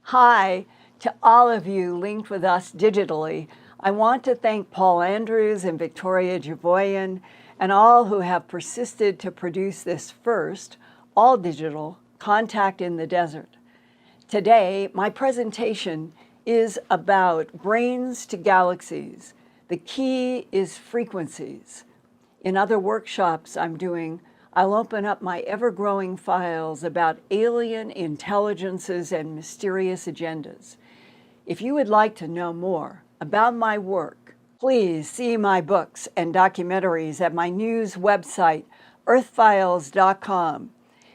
Hi to all of you linked with us digitally. I want to thank Paul Andrews and Victoria Javoyan and all who have persisted to produce this first, all digital, Contact in the Desert. Today, my presentation is about brains to galaxies. The key is frequencies. In other workshops I'm doing, I'll open up my ever-growing files about alien intelligences and mysterious agendas. If you would like to know more about my work, please see my books and documentaries at my news website, earthfiles.com,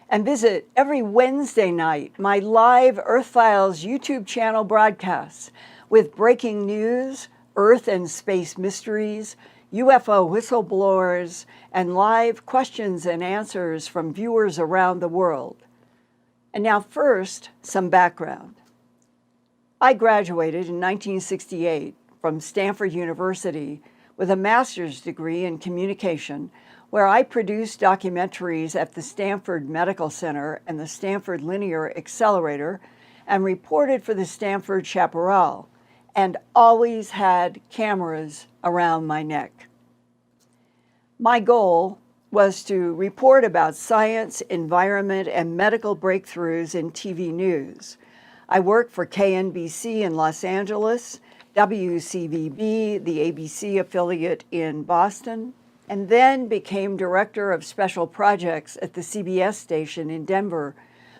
and visit every Wednesday night my live Earthfiles YouTube channel broadcasts with breaking news, Earth and space mysteries, UFO whistleblowers, and live questions and answers from viewers around the world. And now first, some background. I graduated in 1968 from Stanford University with a master's degree in communication, where I produced documentaries at the Stanford Medical Center and the Stanford Linear Accelerator and reported for the Stanford Chaparral, and always had cameras around my neck. My goal was to report about science, environment, and medical breakthroughs in TV news. I worked for KNBC in Los Angeles, WCVB, the ABC affiliate in Boston, and then became director of special projects at the CBS station in Denver,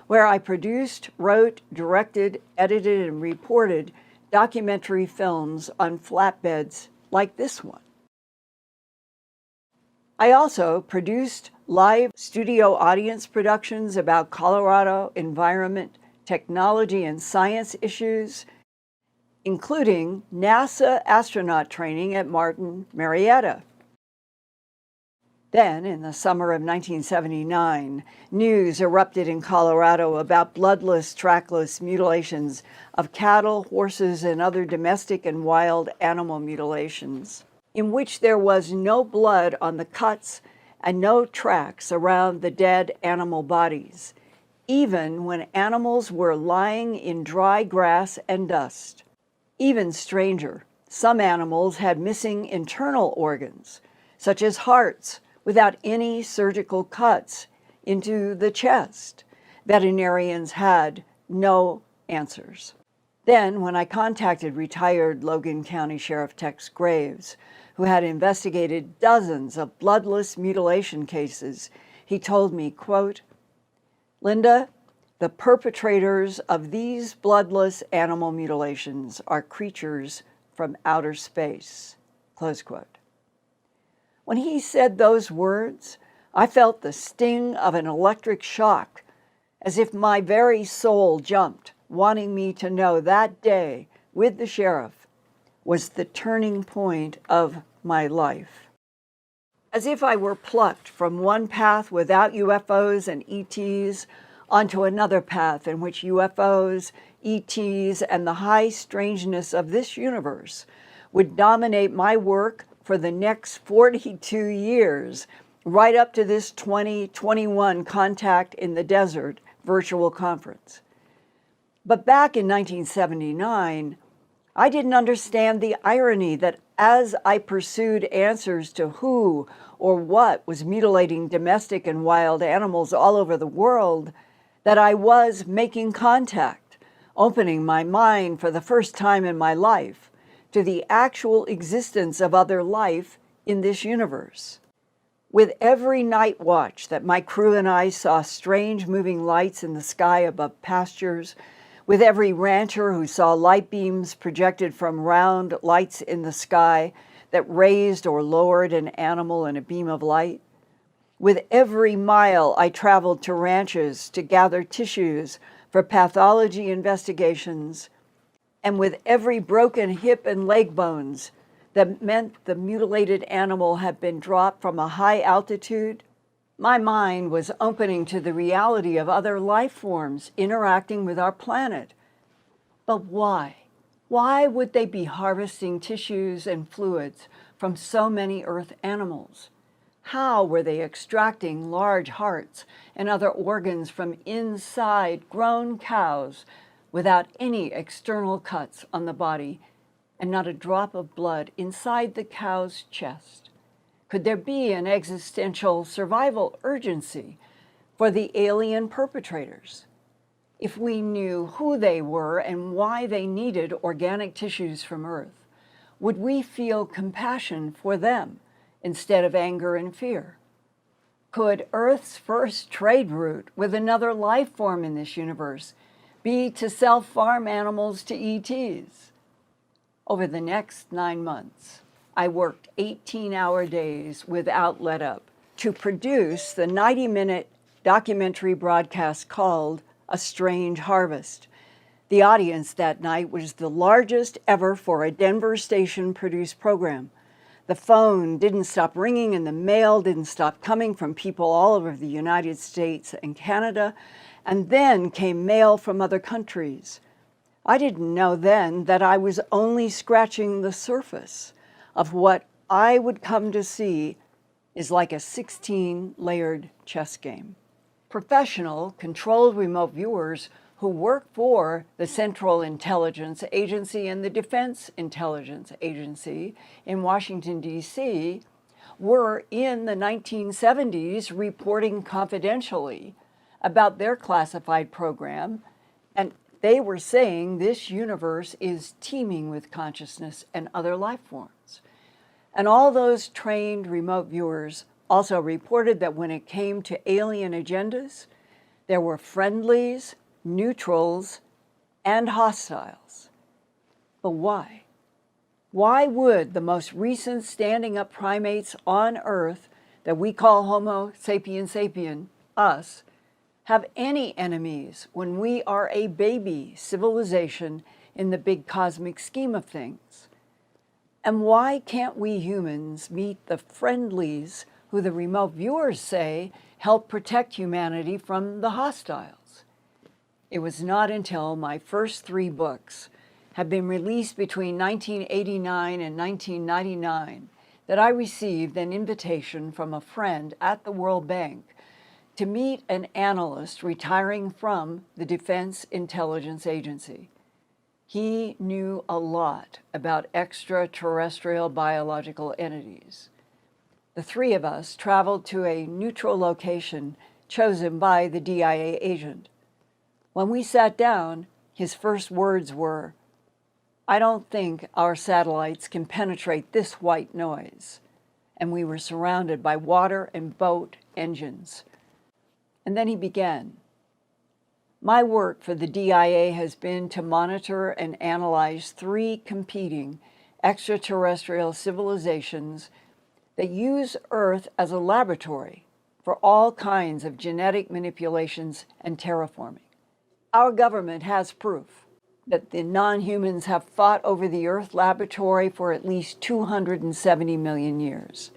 where I produced, wrote, directed, edited, and reported documentary films on flatbeds like this one. I also produced live studio audience productions about Colorado environment, technology, and science issues, including NASA astronaut training at Martin Marietta. Then, in the summer of 1979, news erupted in Colorado about bloodless, trackless mutilations of cattle, horses, and other domestic and wild animal mutilations, in which there was no blood on the cuts and no tracks around the dead animal bodies, even when animals were lying in dry grass and dust. Even stranger, some animals had missing internal organs, such as hearts, without any surgical cuts into the chest. Veterinarians had no answers. Then, when I contacted retired Logan County Sheriff Tex Graves, who had investigated dozens of bloodless mutilation cases, he told me, quote, "Linda, the perpetrators of these bloodless animal mutilations are creatures from outer space," close quote. When he said those words, I felt the sting of an electric shock, as if my very soul jumped, wanting me to know that day with the sheriff was the turning point of my life. As if I were plucked from one path without UFOs and ETs onto another path in which UFOs, ETs, and the high strangeness of this universe would dominate my work for the next 42 years, right up to this 2021 Contact in the Desert virtual conference. But back in 1979, I didn't understand the irony that as I pursued answers to who or what was mutilating domestic and wild animals all over the world, that I was making contact, opening my mind for the first time in my life to the actual existence of other life in this universe. With every night watch that my crew and I saw strange moving lights in the sky above pastures, with every rancher who saw light beams projected from round lights in the sky that raised or lowered an animal in a beam of light, with every mile I traveled to ranches to gather tissues for pathology investigations, and with every broken hip and leg bones that meant the mutilated animal had been dropped from a high altitude, my mind was opening to the reality of other life forms interacting with our planet. But why? Why would they be harvesting tissues and fluids from so many Earth animals? How were they extracting large hearts and other organs from inside grown cows without any external cuts on the body and not a drop of blood inside the cow's chest? Could there be an existential survival urgency for the alien perpetrators? If we knew who they were and why they needed organic tissues from Earth, would we feel compassion for them instead of anger and fear? Could Earth's first trade route with another life form in this universe be to sell farm animals to ETs? Over the next 9 months, I worked 18-hour days without let up to produce the 90-minute documentary broadcast called A Strange Harvest. The audience that night was the largest ever for a Denver station-produced program. The phone didn't stop ringing and the mail didn't stop coming from people all over the United States and Canada, and then came mail from other countries. I didn't know then that I was only scratching the surface of what I would come to see is like a 16-layered chess game. Professional, controlled remote viewers who work for the Central Intelligence Agency and the Defense Intelligence Agency in Washington, D.C., were in the 1970s reporting confidentially about their classified program, and they were saying this universe is teeming with consciousness and other life forms. And all those trained remote viewers also reported that when it came to alien agendas, there were friendlies, neutrals, and hostiles. But why? Why would the most recent standing up primates on Earth that we call Homo sapiens sapien, us, have any enemies when we are a baby civilization in the big cosmic scheme of things? And why can't we humans meet the friendlies who the remote viewers say help protect humanity from the hostiles? It was not until my first 3 books had been released between 1989 and 1999 that I received an invitation from a friend at the World Bank to meet an analyst retiring from the Defense Intelligence Agency. He knew a lot about extraterrestrial biological entities. The 3 of us traveled to a neutral location chosen by the DIA agent. When we sat down, his first words were, "I don't think our satellites can penetrate this white noise." And we were surrounded by water and boat engines. And then he began. My work for the DIA has been to monitor and analyze 3 competing extraterrestrial civilizations that use Earth as a laboratory for all kinds of genetic manipulations and terraforming. Our government has proof that the non-humans have fought over the Earth laboratory for at least 270 million years.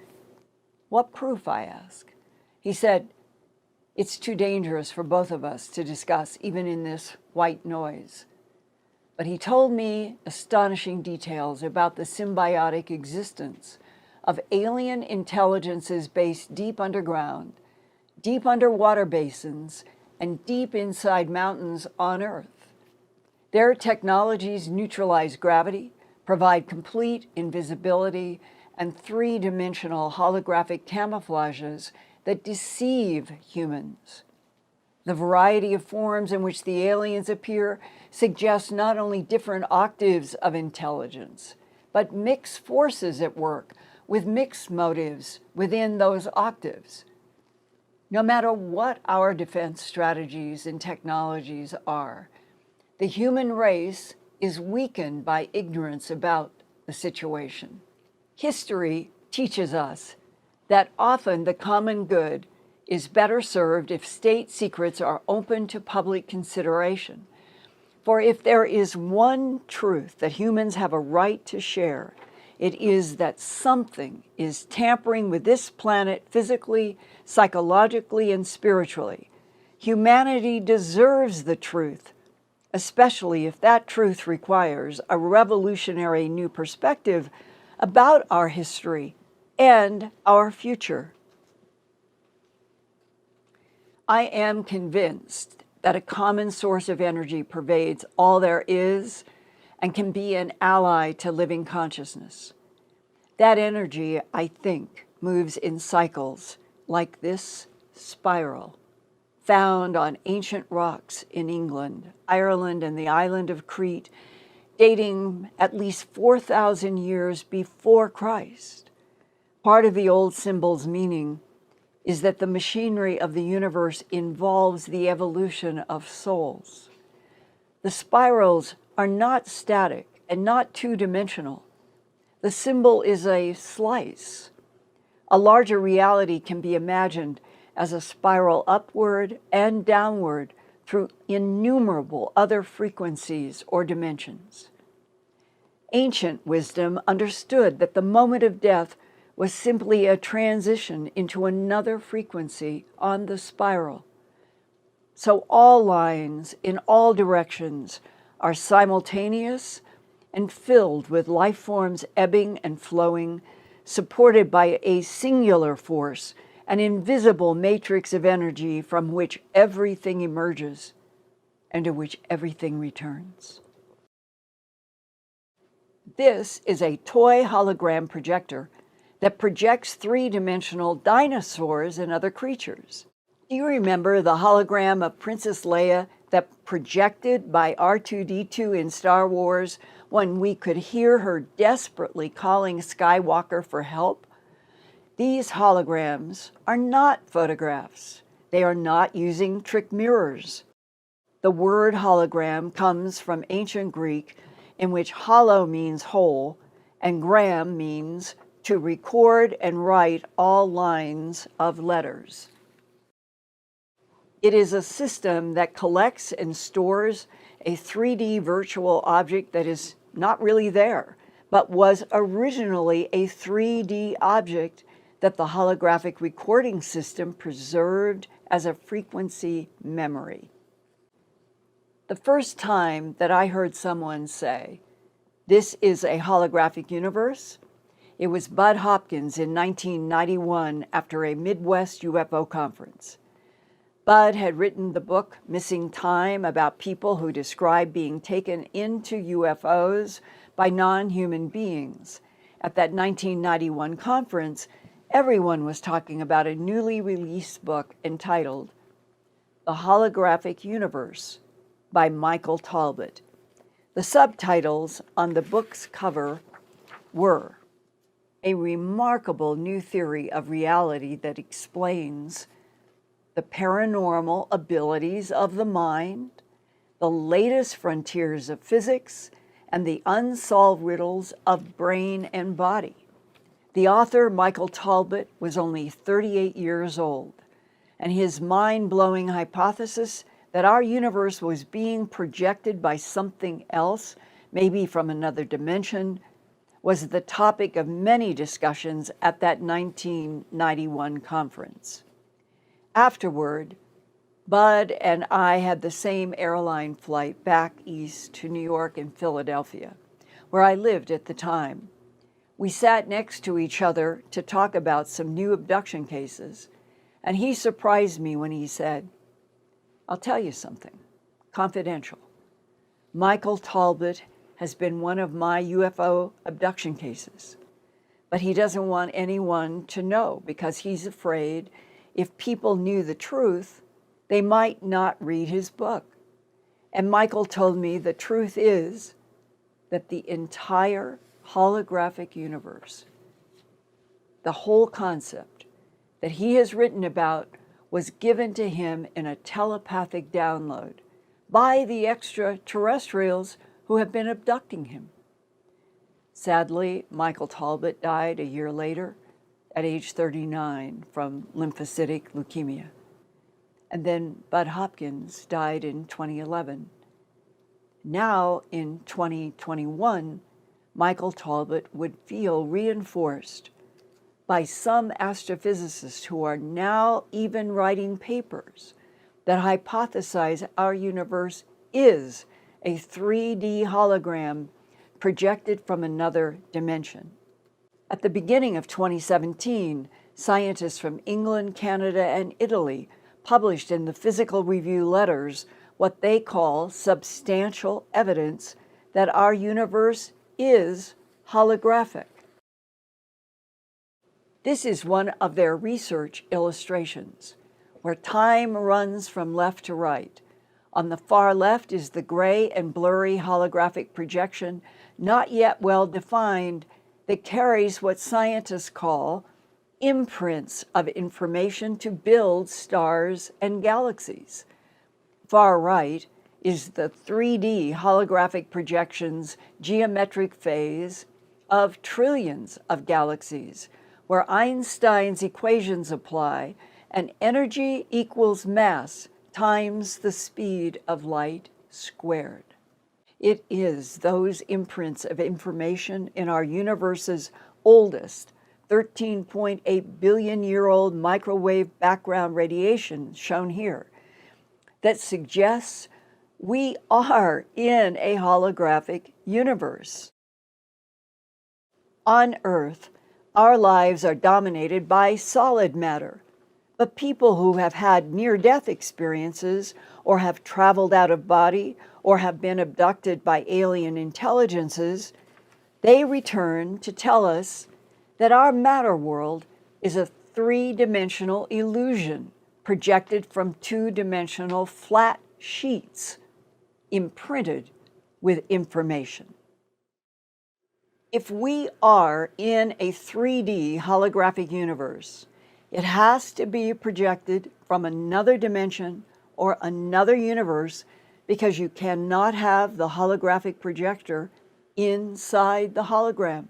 What proof, I ask? He said, it's too dangerous for both of us to discuss, even in this white noise. But he told me astonishing details about the symbiotic existence of alien intelligences based deep underground, deep underwater basins, and deep inside mountains on Earth. Their technologies neutralize gravity, provide complete invisibility, and 3-dimensional holographic camouflages that deceive humans. The variety of forms in which the aliens appear suggests not only different octaves of intelligence, but mixed forces at work with mixed motives within those octaves. No matter what our defense strategies and technologies are, the human race is weakened by ignorance about the situation. History teaches us that often the common good is better served if state secrets are open to public consideration. For if there is one truth that humans have a right to share, it is that something is tampering with this planet physically, psychologically, and spiritually. Humanity deserves the truth, especially if that truth requires a revolutionary new perspective about our history and our future. I am convinced that a common source of energy pervades all there is and can be an ally to living consciousness. That energy, I think, moves in cycles like this spiral, found on ancient rocks in England, Ireland, and the island of Crete, dating at least 4,000 years before Christ. Part of the old symbol's meaning is that the machinery of the universe involves the evolution of souls. The spirals are not static and not two-dimensional. The symbol is a slice. A larger reality can be imagined as a spiral upward and downward through innumerable other frequencies or dimensions. Ancient wisdom understood that the moment of death was simply a transition into another frequency on the spiral. So all lines in all directions are simultaneous and filled with life forms ebbing and flowing, supported by a singular force, an invisible matrix of energy from which everything emerges and to which everything returns. This is a toy hologram projector that projects three-dimensional dinosaurs and other creatures. Do you remember the hologram of Princess Leia that projected by R2-D2 in Star Wars when we could hear her desperately calling Skywalker for help? These holograms are not photographs. They are not using trick mirrors. The word hologram comes from ancient Greek, in which holo means whole, and gram means to record and write all lines of letters. It is a system that collects and stores a 3D virtual object that is not really there, but was originally a 3D object that the holographic recording system preserved as a frequency memory. The first time that I heard someone say, "This is a holographic universe," it was Bud Hopkins in 1991 after a Midwest UFO conference. Bud had written the book Missing Time about people who describe being taken into UFOs by non-human beings. At that 1991 conference, everyone was talking about a newly released book entitled The Holographic Universe by Michael Talbot. The subtitles on the book's cover were a remarkable new theory of reality that explains the paranormal abilities of the mind, the latest frontiers of physics, and the unsolved riddles of brain and body. The author, Michael Talbot, was only 38 years old, and his mind-blowing hypothesis that our universe was being projected by something else, maybe from another dimension, was the topic of many discussions at that 1991 conference. Afterward, Bud and I had the same airline flight back east to New York and Philadelphia, where I lived at the time. We sat next to each other to talk about some new abduction cases, and he surprised me when he said, "I'll tell you something, confidential. Michael Talbot has been one of my UFO abduction cases, but he doesn't want anyone to know because he's afraid if people knew the truth, they might not read his book." And Michael told me the truth is that the entire holographic universe, the whole concept that he has written about, was given to him in a telepathic download by the extraterrestrials who have been abducting him. Sadly, Michael Talbot died a year later at age 39 from lymphocytic leukemia. And then Bud Hopkins died in 2011. Now, in 2021, Michael Talbot would feel reinforced by some astrophysicists who are now even writing papers that hypothesize our universe is a 3D hologram projected from another dimension. At the beginning of 2017, scientists from England, Canada, and Italy published in the Physical Review Letters what they call substantial evidence that our universe is holographic. This is one of their research illustrations, where time runs from left to right. On the far left is the gray and blurry holographic projection, not yet well defined, that carries what scientists call imprints of information to build stars and galaxies. Far right is the 3D holographic projection's geometric phase of trillions of galaxies, where Einstein's equations apply, and energy equals mass times the speed of light squared. It is those imprints of information in our universe's oldest 13.8 billion year old microwave background radiation, shown here, that suggests we are in a holographic universe. On Earth, our lives are dominated by solid matter, but people who have had near-death experiences or have traveled out of body or have been abducted by alien intelligences, they return to tell us that our matter world is a three-dimensional illusion projected from two-dimensional flat sheets imprinted with information. If we are in a 3D holographic universe, it has to be projected from another dimension or another universe, because you cannot have the holographic projector inside the hologram.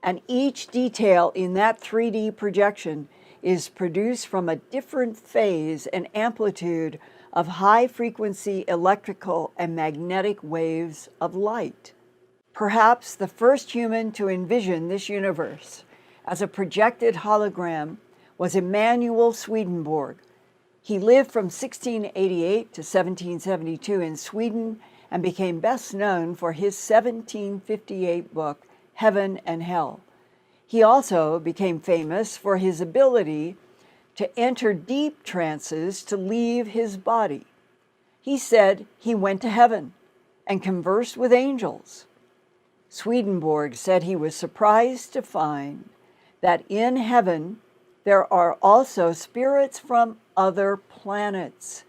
And each detail in that 3D projection is produced from a different phase and amplitude of high-frequency electrical and magnetic waves of light. Perhaps the first human to envision this universe as a projected hologram was Emanuel Swedenborg. He lived from 1688 to 1772 in Sweden and became best known for his 1758 book, Heaven and Hell. He also became famous for his ability to enter deep trances to leave his body. He said he went to heaven and conversed with angels. Swedenborg said he was surprised to find that in heaven there are also spirits from other planets,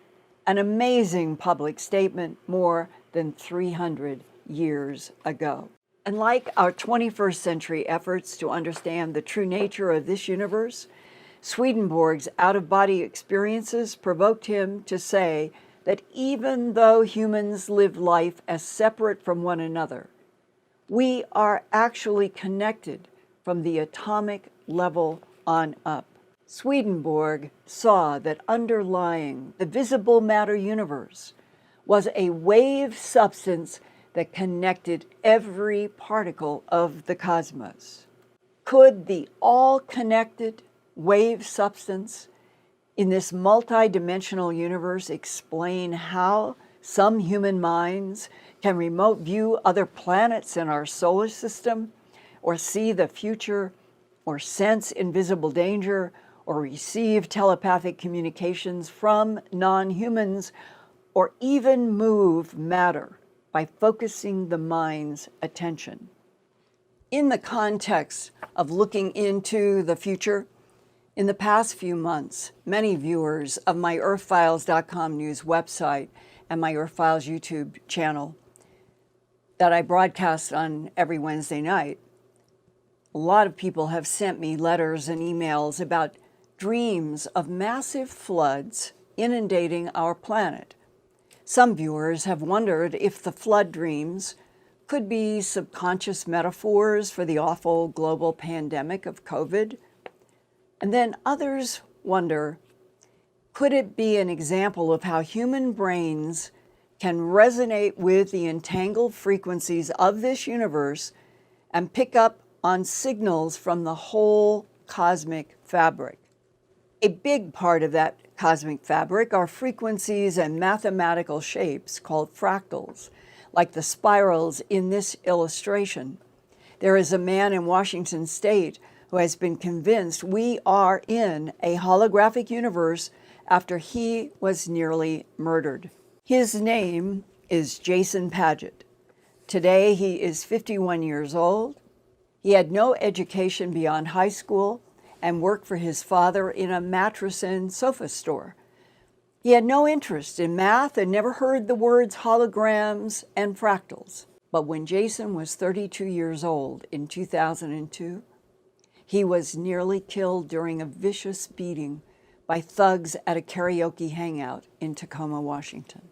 an amazing public statement more than 300 years ago. And like our 21st century efforts to understand the true nature of this universe, Swedenborg's out-of-body experiences provoked him to say that even though humans live life as separate from one another, we are actually connected from the atomic level on up. Swedenborg saw that underlying the visible matter universe was a wave substance that connected every particle of the cosmos. Could the all-connected wave substance in this multi-dimensional universe explain how some human minds can remote view other planets in our solar system, or see the future, or sense invisible danger, or receive telepathic communications from non-humans, or even move matter by focusing the mind's attention? In the context of looking into the future, in the past few months, many viewers of my Earthfiles.com news website and my Earthfiles YouTube channel that I broadcast on every Wednesday night, a lot of people have sent me letters and emails about dreams of massive floods inundating our planet. Some viewers have wondered if the flood dreams could be subconscious metaphors for the awful global pandemic of COVID. And then others wonder, could it be an example of how human brains can resonate with the entangled frequencies of this universe and pick up on signals from the whole cosmic fabric? A big part of that cosmic fabric are frequencies and mathematical shapes called fractals, like the spirals in this illustration. There is a man in Washington State who has been convinced we are in a holographic universe after he was nearly murdered. His name is Jason Paget. Today he is 51 years old. He had no education beyond high school and worked for his father in a mattress and sofa store. He had no interest in math and never heard the words holograms and fractals. But when Jason was 32 years old in 2002, he was nearly killed during a vicious beating by thugs at a karaoke hangout in Tacoma, Washington.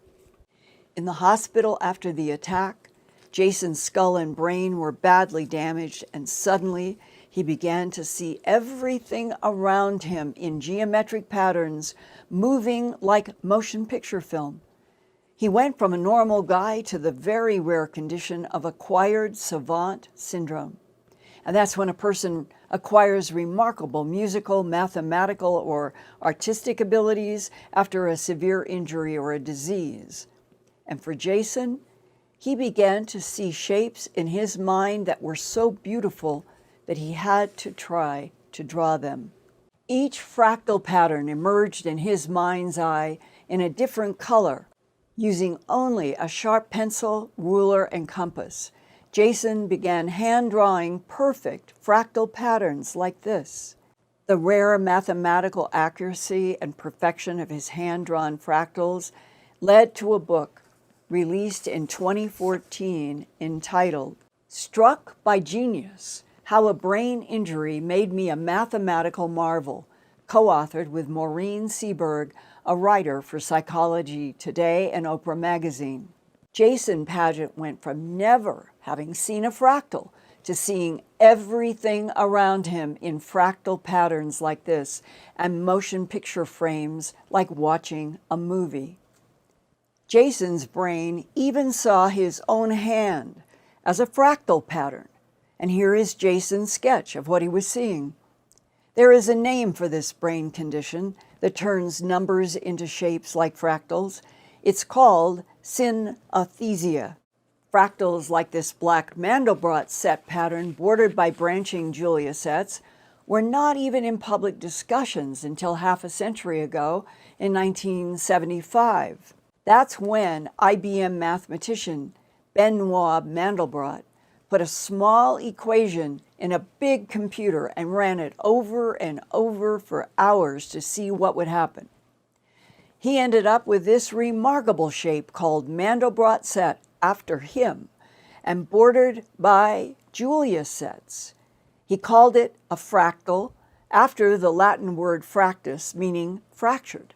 In the hospital after the attack, Jason's skull and brain were badly damaged, and suddenly he began to see everything around him in geometric patterns, moving like motion picture film. He went from a normal guy to the very rare condition of acquired savant syndrome. And that's when a person acquires remarkable musical, mathematical, or artistic abilities after a severe injury or a disease. And for Jason, he began to see shapes in his mind that were so beautiful that he had to try to draw them. Each fractal pattern emerged in his mind's eye in a different color, using only a sharp pencil, ruler, and compass. Jason began hand-drawing perfect fractal patterns like this. The rare mathematical accuracy and perfection of his hand-drawn fractals led to a book released in 2014 entitled "Struck by Genius: How a Brain Injury Made Me a Mathematical Marvel," co-authored with Maureen Seberg, a writer for Psychology Today and Oprah Magazine. Jason Paget went from never having seen a fractal to seeing everything around him in fractal patterns like this and motion picture frames like watching a movie. Jason's brain even saw his own hand as a fractal pattern, and here is Jason's sketch of what he was seeing. There is a name for this brain condition that turns numbers into shapes like fractals. It's called synesthesia. Fractals like this black Mandelbrot set pattern bordered by branching Julia sets were not even in public discussions until half a century ago in 1975. That's when IBM mathematician Benoit Mandelbrot put a small equation in a big computer and ran it over and over for hours to see what would happen. He ended up with this remarkable shape called Mandelbrot set after him and bordered by Julia sets. He called it a fractal after the Latin word fractus, meaning fractured.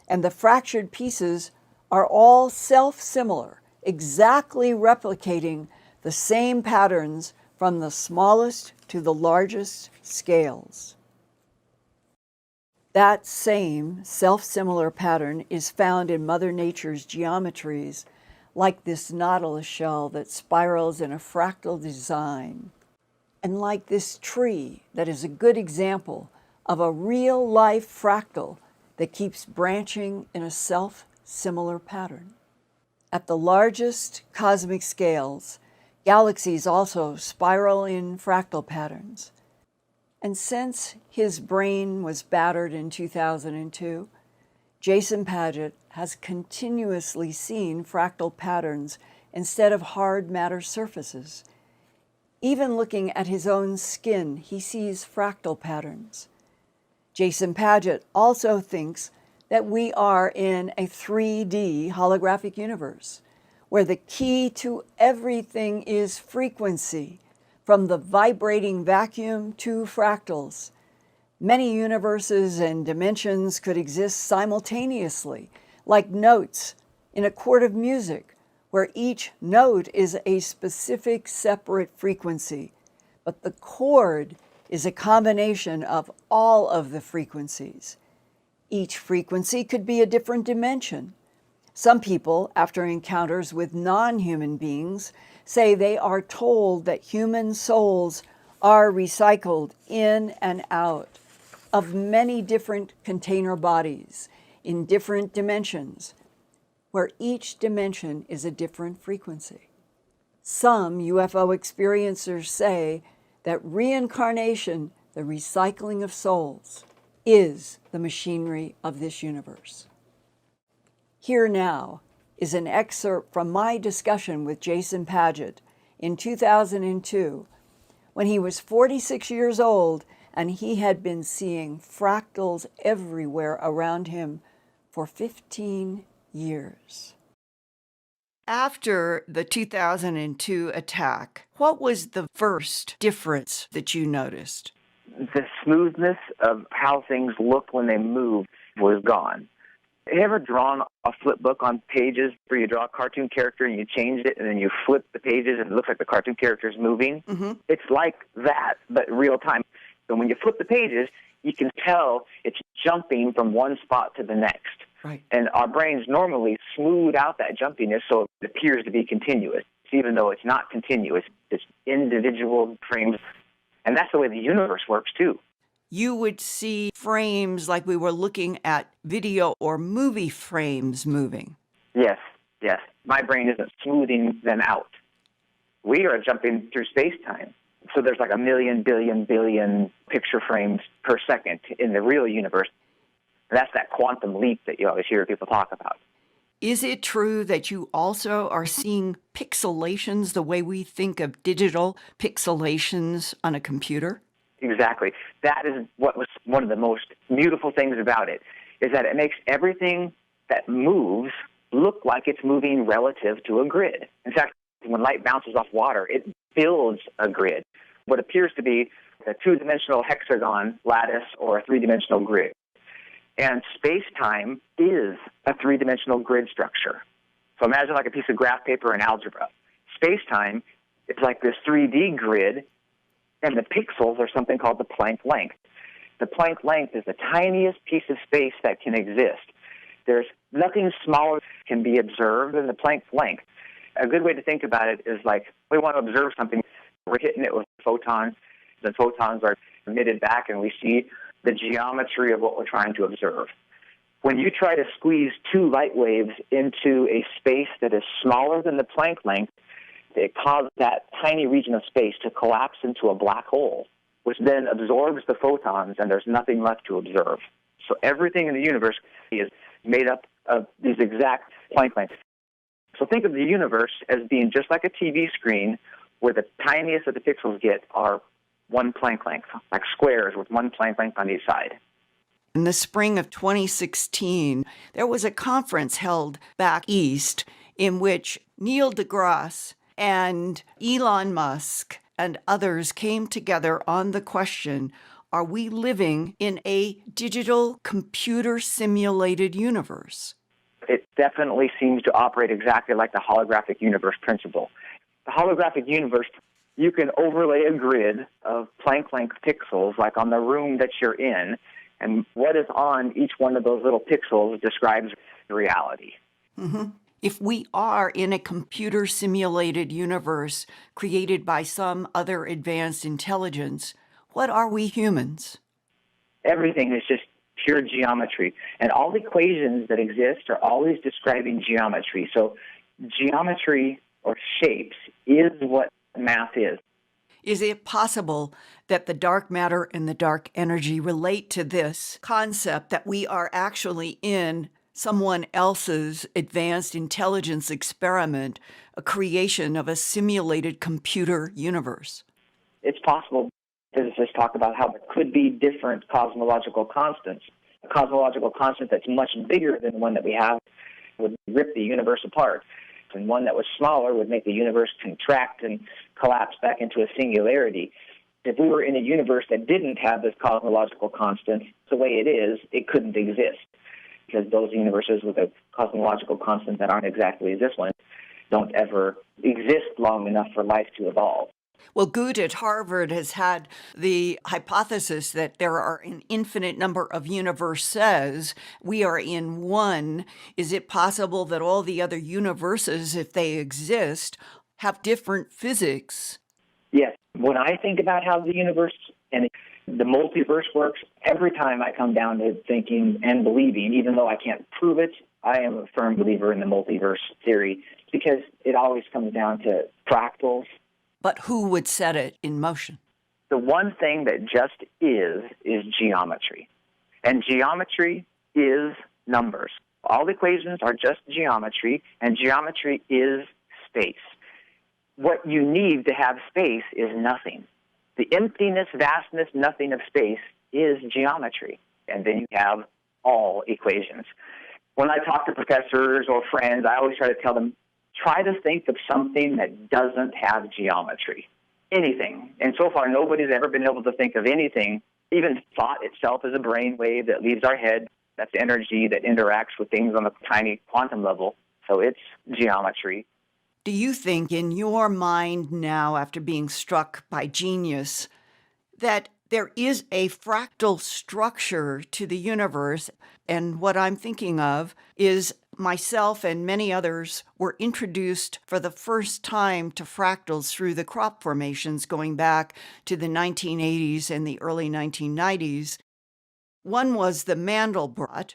And the fractured pieces are all self-similar, exactly replicating the same patterns from the smallest to the largest scales. That same self-similar pattern is found in Mother Nature's geometries, like this nautilus shell that spirals in a fractal design, and like this tree that is a good example of a real-life fractal that keeps branching in a self-similar pattern. At the largest cosmic scales, galaxies also spiral in fractal patterns. And since his brain was battered in 2002, Jason Paget has continuously seen fractal patterns instead of hard matter surfaces. Even looking at his own skin, he sees fractal patterns. Jason Paget also thinks that we are in a 3D holographic universe, where the key to everything is frequency, from the vibrating vacuum to fractals. Many universes and dimensions could exist simultaneously, like notes in a chord of music, where each note is a specific separate frequency, but the chord is a combination of all of the frequencies. Each frequency could be a different dimension. Some people, after encounters with non-human beings, say they are told that human souls are recycled in and out of many different container bodies in different dimensions, where each dimension is a different frequency. Some UFO experiencers say that reincarnation the recycling of souls, is the machinery of this universe. Here now is an excerpt from my discussion with Jason Paget in 2002, when he was 46 years old and he had been seeing fractals everywhere around him for 15 years. After the 2002 attack, what was the first difference that you noticed? The smoothness of how things look when they move was gone. Have you ever drawn a flip book on pages where you draw a cartoon character and you change it and then you flip the pages and it looks like the cartoon character is moving? Mm-hmm. It's like that, but real time. So when you flip the pages, you can tell it's jumping from one spot to the next. Right. And our brains normally smooth out that jumpiness so it appears to be continuous, even though it's not continuous. It's individual frames. And that's the way the universe works, too. You would see frames like we were looking at video or movie frames moving. Yes, yes. My brain isn't smoothing them out. We are jumping through space-time. So there's like a million, billion picture frames per second in the real universe. That's that quantum leap that you always hear people talk about. Is it true that you also are seeing pixelations the way we think of digital pixelations on a computer? Exactly. That is what was one of the most beautiful things about it, is that it makes everything that moves look like it's moving relative to a grid. In fact, when light bounces off water, it builds a grid, what appears to be a two-dimensional hexagon lattice or a three-dimensional grid. And space-time is a three-dimensional grid structure. So imagine like a piece of graph paper in algebra. Space-time is like this 3D grid, and the pixels are something called the Planck length. The Planck length is the tiniest piece of space that can exist. There's nothing smaller can be observed than the Planck length. A good way to think about it is like we want to observe something. We're hitting it with photons. The photons are emitted back, and we see the geometry of what we're trying to observe. When you try to squeeze two light waves into a space that is smaller than the Planck length, it causes that tiny region of space to collapse into a black hole, which then absorbs the photons, and there's nothing left to observe. So everything in the universe is made up of these exact Planck lengths. So think of the universe as being just like a TV screen where the tiniest of the pixels get are one Planck length, like squares with one Planck length on each side. In the spring of 2016, there was a conference held back east in which Neil deGrasse and Elon Musk and others came together on the question, are we living in a digital computer simulated universe? It definitely seems to operate exactly like the holographic universe principle. The holographic universe, you can overlay a grid of Planck length pixels like on the room that you're in, and what is on each one of those little pixels describes reality. Mm-hmm. If we are in a computer simulated universe created by some other advanced intelligence, what are we humans? Everything is just pure geometry. And all equations that exist are always describing geometry. So geometry or shapes is what math is. Is it possible that the dark matter and the dark energy relate to this concept that we are actually in someone else's advanced intelligence experiment, a creation of a simulated computer universe? It's possible. Physicists talk about how there could be different cosmological constants. A cosmological constant that's much bigger than the one that we have would rip the universe apart, and one that was smaller would make the universe contract and collapse back into a singularity. If we were in a universe that didn't have this cosmological constant, the way it is, it couldn't exist, because those universes with a cosmological constant that aren't exactly as this one don't ever exist long enough for life to evolve. Well, Good at Harvard has had the hypothesis that there are an infinite number of universes. We are in one. Is it possible that all the other universes, if they exist, have different physics? Yes. When I think about how the universe and the multiverse works, every time I come down to thinking and believing, even though I can't prove it, I am a firm believer in the multiverse theory because it always comes down to fractals. But who would set it in motion? The one thing that just is geometry. And geometry is numbers. All equations are just geometry, and geometry is space. What you need to have space is nothing. The emptiness, vastness, nothing of space is geometry. And then you have all equations. When I talk to professors or friends, I always try to tell them, try to think of something that doesn't have geometry. Anything. And so far, nobody's ever been able to think of anything. Even thought itself is a brain wave that leaves our head. That's energy that interacts with things on a tiny quantum level. So it's geometry. Do you think in your mind now, after being struck by genius, that there is a fractal structure to the universe? And what I'm thinking of is myself and many others were introduced for the first time to fractals through the crop formations going back to the 1980s and the early 1990s. One was the Mandelbrot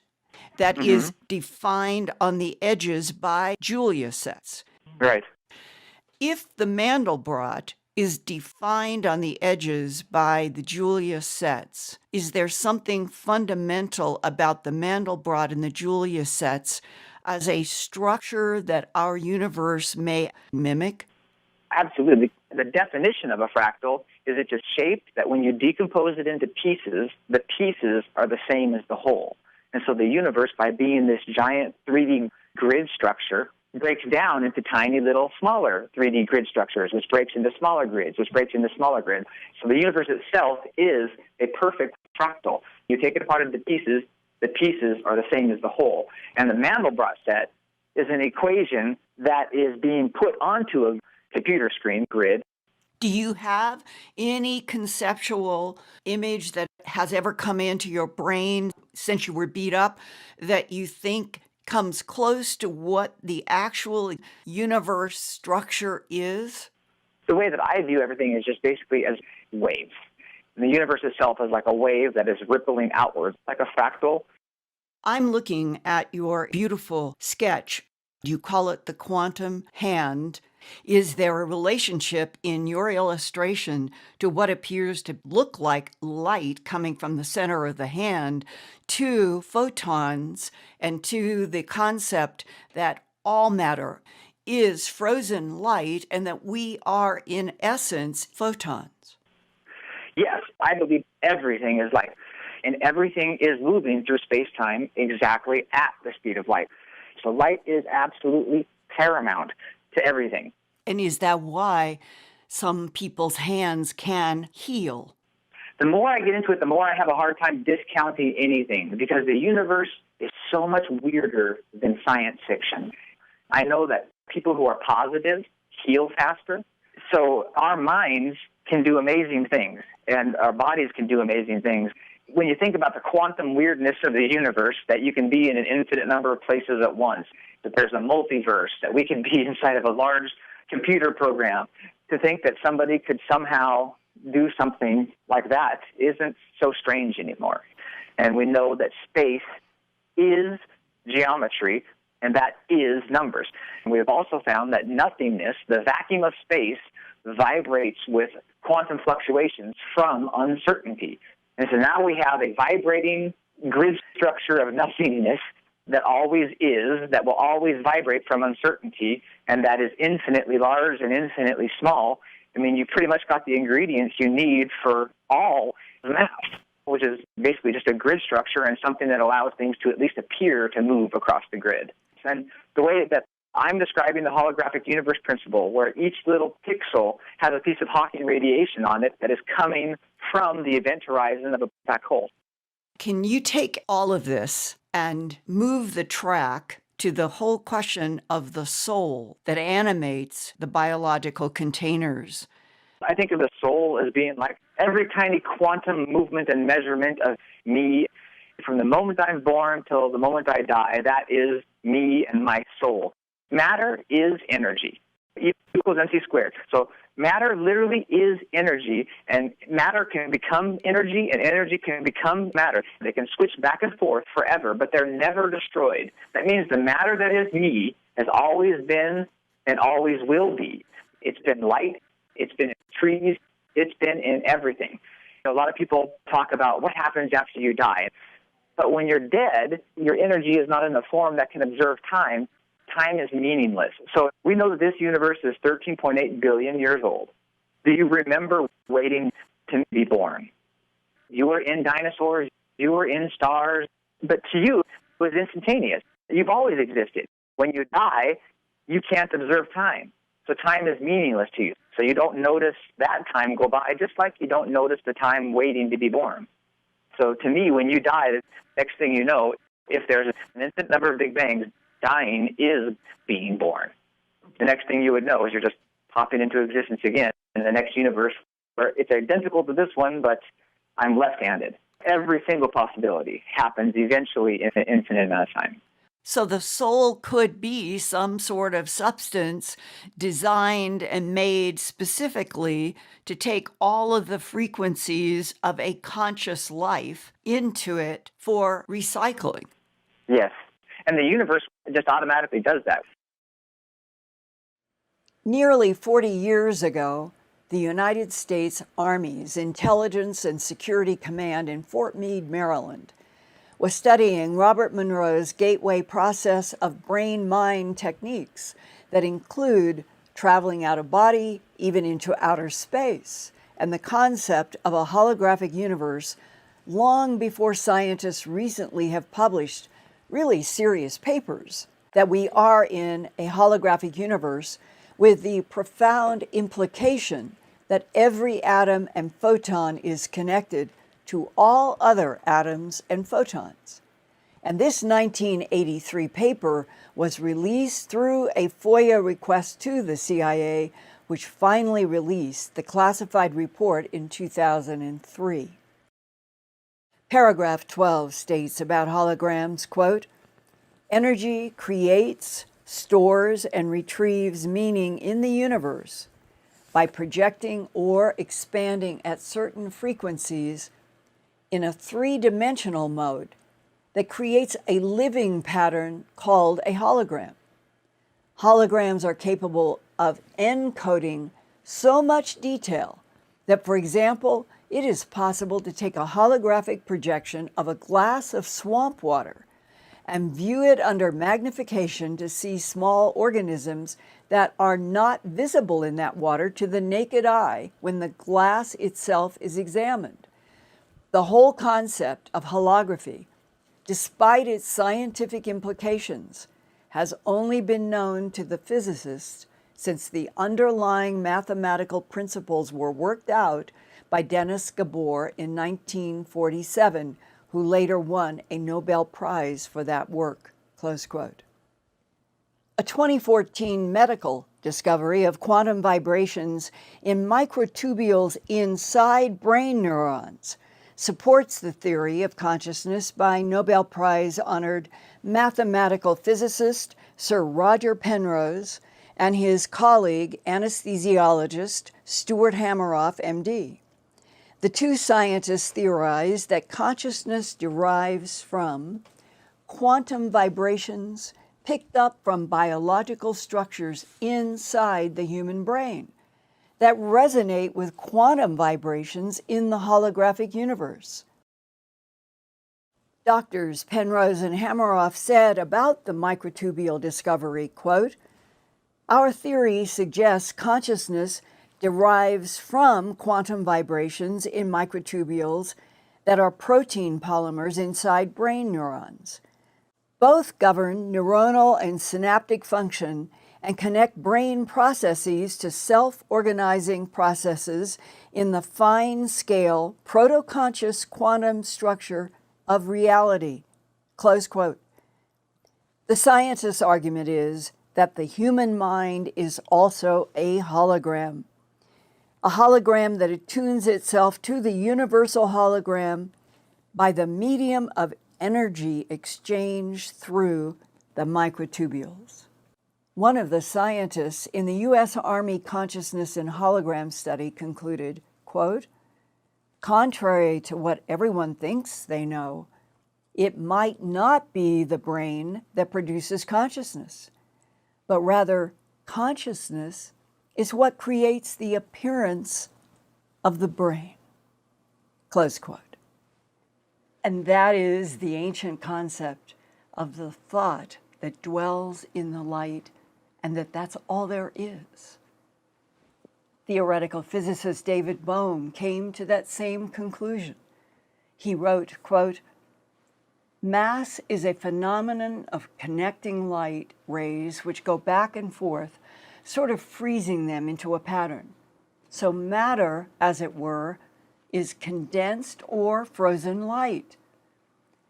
that is defined on the edges by Julia sets. Right. If the Mandelbrot is defined on the edges by the Julia sets, is there something fundamental about the Mandelbrot and the Julia sets as a structure that our universe may mimic? Absolutely. The definition of a fractal is it's a shape that when you decompose it into pieces, the pieces are the same as the whole. And so the universe, by being this giant 3D grid structure, breaks down into tiny little smaller 3D grid structures, which breaks into smaller grids, which breaks into smaller grids. So the universe itself is a perfect fractal. You take it apart into pieces, the pieces are the same as the whole. And the Mandelbrot set is an equation that is being put onto a computer screen grid. Do you have any conceptual image that has ever come into your brain since you were beat up that you think comes close to what the actual universe structure is? The way that I view everything is just basically as waves. And the universe itself is like a wave that is rippling outwards, like a fractal. I'm looking at your beautiful sketch. You call it the quantum hand. Is there a relationship in your illustration to what appears to look like light coming from the center of the hand to photons and to the concept that all matter is frozen light and that we are, in essence, photons? Yes, I believe everything is light, and everything is moving through space-time exactly at the speed of light. So light is absolutely paramount to everything. And is that why some people's hands can heal? The more I get into it, the more I have a hard time discounting anything, because the universe is so much weirder than science fiction. I know that people who are positive heal faster, so our minds can do amazing things, and our bodies can do amazing things. When you think about the quantum weirdness of the universe, that you can be in an infinite number of places at once, that there's a multiverse, that we can be inside of a large computer program, to think that somebody could somehow do something like that isn't so strange anymore. And we know that space is geometry, and that is numbers. And we have also found that nothingness, the vacuum of space, vibrates with quantum fluctuations from uncertainty. And so now we have a vibrating grid structure of nothingness that always is, that will always vibrate from uncertainty, and that is infinitely large and infinitely small. I mean, you pretty much got the ingredients you need for all math, which is basically just a grid structure and something that allows things to at least appear to move across the grid. And the way that I'm describing the holographic universe principle, where each little pixel has a piece of Hawking radiation on it that is coming from the event horizon of a black hole. Can you take all of this and move the track to the whole question of the soul that animates the biological containers? I think of the soul as being like every tiny quantum movement and measurement of me. From the moment I'm born till the moment I die, that is me and my soul. Matter is energy. E equals mc squared. So matter literally is energy, and matter can become energy, and energy can become matter. They can switch back and forth forever, but they're never destroyed. That means the matter that is me has always been and always will be. It's been light, it's been trees, It's been in everything. A lot of people talk about what happens after you die. But when you're dead, your energy is not in a form that can observe time. Time is meaningless. So we know that this universe is 13.8 billion years old. Do you remember waiting to be born? You were in dinosaurs, you were in stars, but to you, it was instantaneous. You've always existed. When you die, you can't observe time. So time is meaningless to you. So you don't notice that time go by, just like you don't notice the time waiting to be born. So to me, when you die, the next thing you know, if there's an infinite number of Big Bangs, dying is being born. The next thing you would know is you're just popping into existence again in the next universe where it's identical to this one, but I'm left-handed. Every single possibility happens eventually in an infinite amount of time. So the soul could be some sort of substance designed and made specifically to take all of the frequencies of a conscious life into it for recycling. Yes. And the universe just automatically does that. Nearly 40 years ago, the United States Army's Intelligence and Security Command in Fort Meade, Maryland, was studying Robert Monroe's gateway process of brain-mind techniques that include traveling out of body, even into outer space, and the concept of a holographic universe long before scientists recently have published really serious papers that we are in a holographic universe with the profound implication that every atom and photon is connected to all other atoms and photons. And this 1983 paper was released through a FOIA request to the CIA, which finally released the classified report in 2003. Paragraph 12 states about holograms, quote, "Energy creates, stores, and retrieves meaning in the universe by projecting or expanding at certain frequencies in a three-dimensional mode that creates a living pattern called a hologram. Holograms are capable of encoding so much detail that, for example, it is possible to take a holographic projection of a glass of swamp water and view it under magnification to see small organisms that are not visible in that water to the naked eye when the glass itself is examined. The whole concept of holography, despite its scientific implications, has only been known to the physicists since the underlying mathematical principles were worked out by Dennis Gabor in 1947, who later won a Nobel Prize for that work," close quote. A 2014 medical discovery of quantum vibrations in microtubules inside brain neurons supports the theory of consciousness by Nobel Prize-honored mathematical physicist Sir Roger Penrose and his colleague, anesthesiologist Stuart Hameroff, MD. The two scientists theorized that consciousness derives from quantum vibrations picked up from biological structures inside the human brain that resonate with quantum vibrations in the holographic universe. Doctors Penrose and Hameroff said about the microtubule discovery, quote, "Our theory suggests consciousness derives from quantum vibrations in microtubules that are protein polymers inside brain neurons. Both govern neuronal and synaptic function and connect brain processes to self-organizing processes in the fine-scale, proto-conscious quantum structure of reality," close quote. The scientist's argument is that the human mind is also a hologram that attunes itself to the universal hologram by the medium of energy exchange through the microtubules. One of the scientists in the U.S. Army Consciousness and Hologram Study concluded, quote, "Contrary to what everyone thinks they know, it might not be the brain that produces consciousness, but rather consciousness is what creates the appearance of the brain, close quote. And that is the ancient concept of the thought that dwells in the light, and that's all there is. Theoretical physicist David Bohm came to that same conclusion. He wrote, quote, "Mass is a phenomenon of connecting light rays which go back and forth, sort of freezing them into a pattern. So matter, as it were, is condensed or frozen light.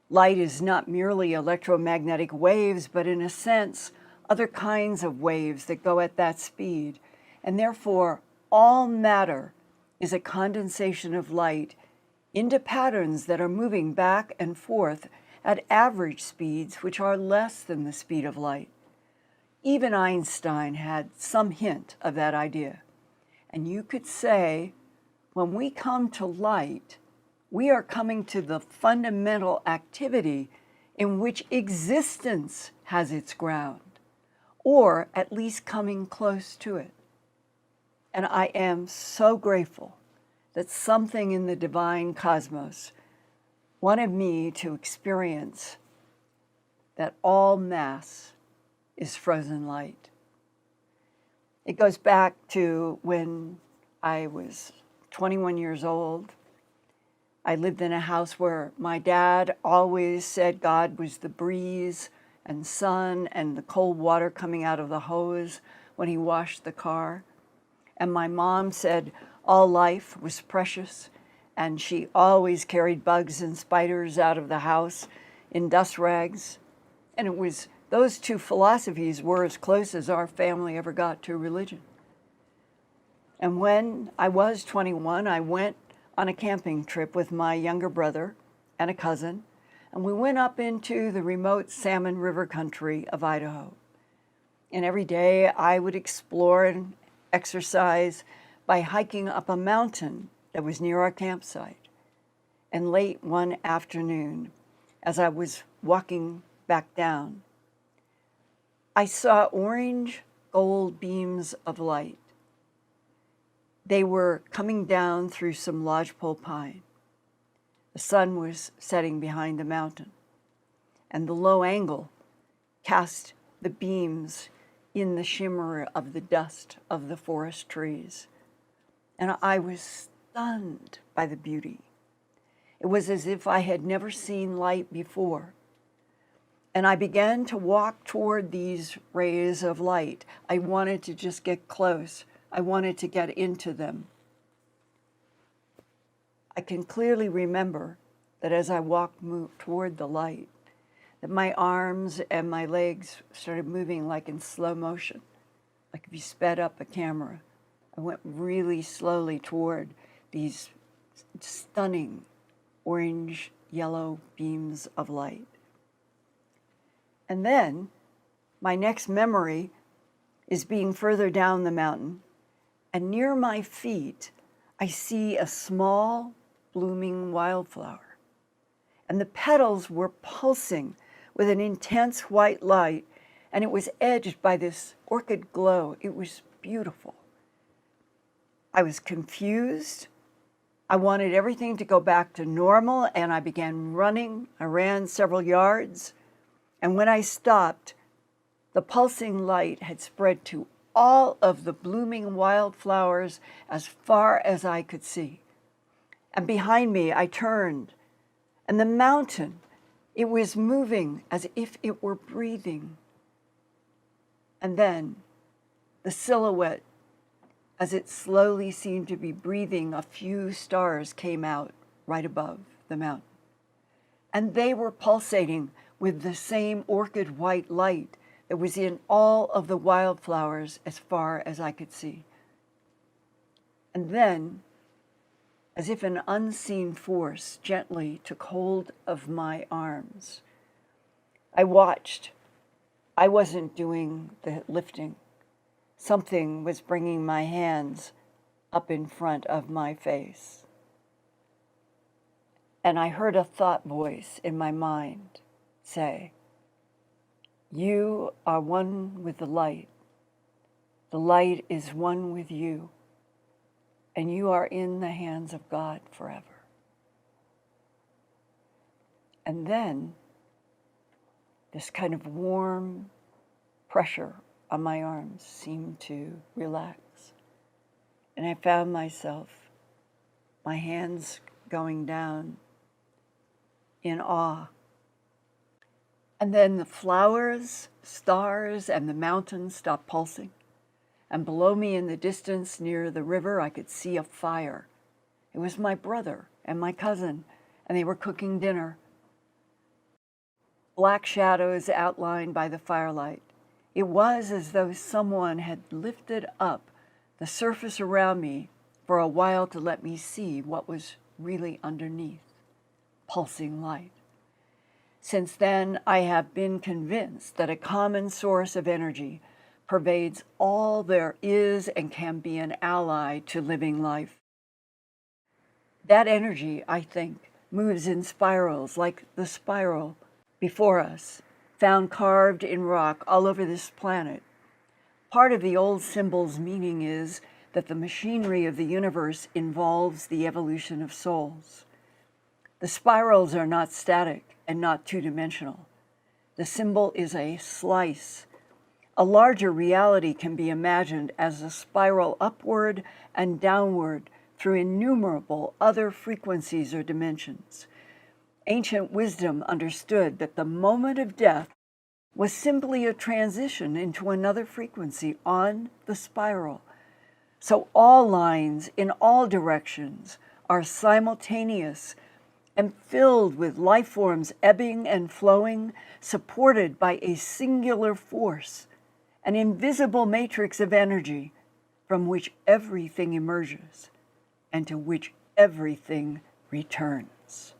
Light is not merely electromagnetic waves, but in a sense, other kinds of waves that go at that speed, and therefore all matter is a condensation of light into patterns that are moving back and forth at average speeds which are less than the speed of light." Even Einstein had some hint of that idea. And you could say, when we come to light, we are coming to the fundamental activity in which existence has its ground, or at least coming close to it. And I am so grateful that something in the divine cosmos wanted me to experience that all mass is frozen light. It goes back to when I was 21 years old. I lived in a house where my dad always said God was the breeze and sun and the cold water coming out of the hose when he washed the car. And my mom said all life was precious, and she always carried bugs and spiders out of the house in dust rags. And it was those two philosophies were as close as our family ever got to religion. And when I was 21, I went on a camping trip with my younger brother and a cousin, and we went up into the remote Salmon River country of Idaho. And every day I would explore and exercise by hiking up a mountain that was near our campsite. And late one afternoon, as I was walking back down, I saw orange gold beams of light. They were coming down through some lodgepole pine. The sun was setting behind the mountain, and the low angle cast the beams in the shimmer of the dust of the forest trees. And I was stunned by the beauty. It was as if I had never seen light before. And I began to walk toward these rays of light. I wanted to just get close. I wanted to get into them. I can clearly remember that as I moved toward the light, that my arms and my legs started moving like in slow motion, like if you sped up a camera. I went really slowly toward these stunning orange, yellow beams of light. And then my next memory is being further down the mountain, and near my feet, I see a small blooming wildflower. And the petals were pulsing with an intense white light, and it was edged by this orchid glow. It was beautiful. I was confused. I wanted everything to go back to normal, and I began running. I ran several yards. And when I stopped, the pulsing light had spread to all of the blooming wildflowers as far as I could see. And behind me, I turned, and the mountain, it was moving as if it were breathing. And then the silhouette, as it slowly seemed to be breathing, a few stars came out right above the mountain. And they were pulsating with the same orchid white light that was in all of the wildflowers as far as I could see. And then, as if an unseen force gently took hold of my arms, I watched. I wasn't doing the lifting. Something was bringing my hands up in front of my face. And I heard a thought voice in my mind say, "You are one with the light. The light is one with you. and you are in the hands of God forever. And then this kind of warm pressure on my arms seemed to relax. And I found myself, my hands going down in awe. And then the flowers, stars, and the mountains stopped pulsing. And below me in the distance near the river, I could see a fire. It was my brother and my cousin, and they were cooking dinner. Black shadows outlined by the firelight. It was as though someone had lifted up the surface around me for a while to let me see what was really underneath, pulsing light. Since then, I have been convinced that a common source of energy pervades all there is and can be an ally to living life. That energy, I think, moves in spirals like the spiral before us, found carved in rock all over this planet. Part of the old symbol's meaning is that the machinery of the universe involves the evolution of souls. The spirals are not static and not two-dimensional. The symbol is a slice. A larger reality can be imagined as a spiral upward and downward through innumerable other frequencies or dimensions. Ancient wisdom understood that the moment of death was simply a transition into another frequency on the spiral. So all lines in all directions are simultaneous and filled with life forms ebbing and flowing, supported by a singular force, an invisible matrix of energy from which everything emerges and to which everything returns.